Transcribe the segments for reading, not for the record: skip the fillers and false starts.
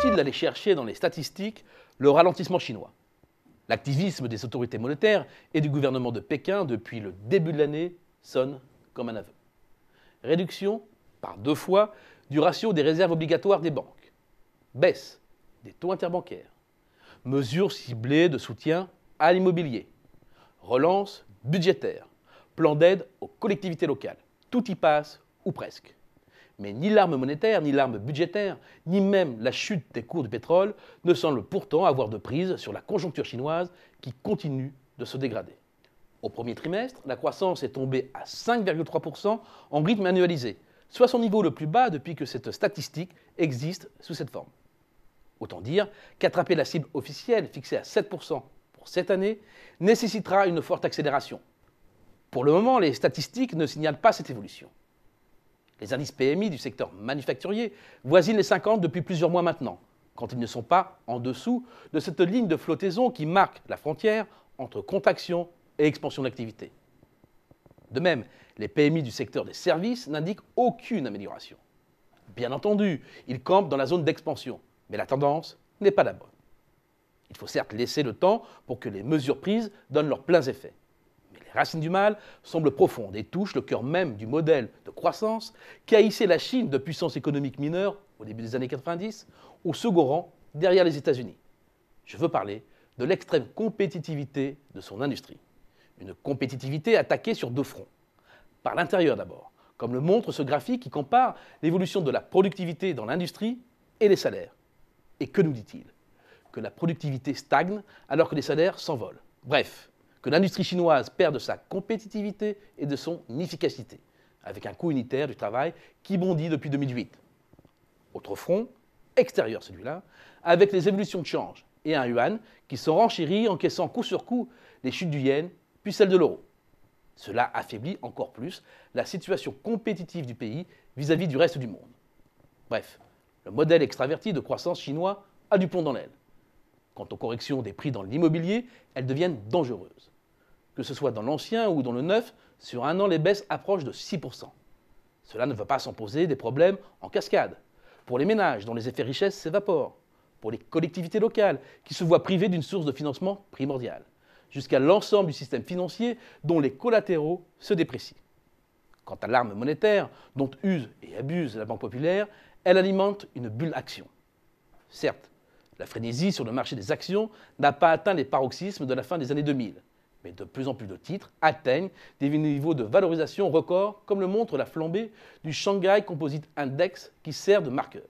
Inutile d'aller chercher dans les statistiques le ralentissement chinois. L'activisme des autorités monétaires et du gouvernement de Pékin depuis le début de l'année sonne comme un aveu. Réduction, par 2 fois, du ratio des réserves obligatoires des banques. Baisse des taux interbancaires. Mesures ciblées de soutien à l'immobilier. Relance budgétaire. Plan d'aide aux collectivités locales. Tout y passe, ou presque. Mais ni l'arme monétaire, ni l'arme budgétaire, ni même la chute des cours du pétrole ne semblent pourtant avoir de prise sur la conjoncture chinoise qui continue de se dégrader. Au premier trimestre, la croissance est tombée à 5,3% en rythme annualisé, soit son niveau le plus bas depuis que cette statistique existe sous cette forme. Autant dire qu'attraper la cible officielle fixée à 7% pour cette année nécessitera une forte accélération. Pour le moment, les statistiques ne signalent pas cette évolution. Les indices PMI du secteur manufacturier voisinent les 50 depuis plusieurs mois maintenant, quand ils ne sont pas en dessous de cette ligne de flottaison qui marque la frontière entre contraction et expansion d'activité. De même, les PMI du secteur des services n'indiquent aucune amélioration. Bien entendu, ils campent dans la zone d'expansion, mais la tendance n'est pas la bonne. Il faut certes laisser le temps pour que les mesures prises donnent leurs pleins effets. Mais les racines du mal semblent profondes et touchent le cœur même du modèle de croissance qui a hissé la Chine de puissance économique mineure au début des années 90 au second rang derrière les États-Unis. Je veux parler de l'extrême compétitivité de son industrie. Une compétitivité attaquée sur 2 fronts. Par l'intérieur d'abord, comme le montre ce graphique qui compare l'évolution de la productivité dans l'industrie et les salaires. Et que nous dit-il? Que la productivité stagne alors que les salaires s'envolent. Bref, que l'industrie chinoise perd de sa compétitivité et de son efficacité, avec un coût unitaire du travail qui bondit depuis 2008. Autre front, extérieur celui-là, avec les évolutions de change et un yuan qui se renchérit encaissant coup sur coup les chutes du yen puis celles de l'euro. Cela affaiblit encore plus la situation compétitive du pays vis-à-vis du reste du monde. Bref, le modèle extraverti de croissance chinois a du plomb dans l'aile. Quant aux corrections des prix dans l'immobilier, elles deviennent dangereuses. Que ce soit dans l'ancien ou dans le neuf, sur un an, les baisses approchent de 6%. Cela ne va pas sans poser des problèmes en cascade. Pour les ménages dont les effets richesse s'évaporent, pour les collectivités locales qui se voient privées d'une source de financement primordiale, jusqu'à l'ensemble du système financier dont les collatéraux se déprécient. Quant à l'arme monétaire dont use et abuse la Banque populaire, elle alimente une bulle action. Certes, la frénésie sur le marché des actions n'a pas atteint les paroxysmes de la fin des années 2000, mais de plus en plus de titres atteignent des niveaux de valorisation records, comme le montre la flambée du Shanghai Composite Index qui sert de marqueur.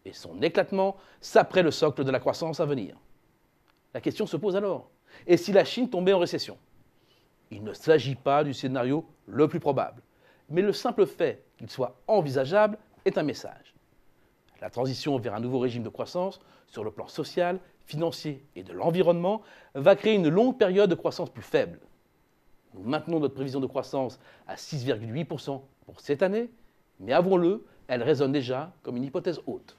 Et son éclatement saperait le socle de la croissance à venir. La question se pose alors, et si la Chine tombait en récession? Il ne s'agit pas du scénario le plus probable, mais le simple fait qu'il soit envisageable est un message. La transition vers un nouveau régime de croissance, sur le plan social, financier et de l'environnement, va créer une longue période de croissance plus faible. Nous maintenons notre prévision de croissance à 6,8% pour cette année, mais avouons-le, elle résonne déjà comme une hypothèse haute.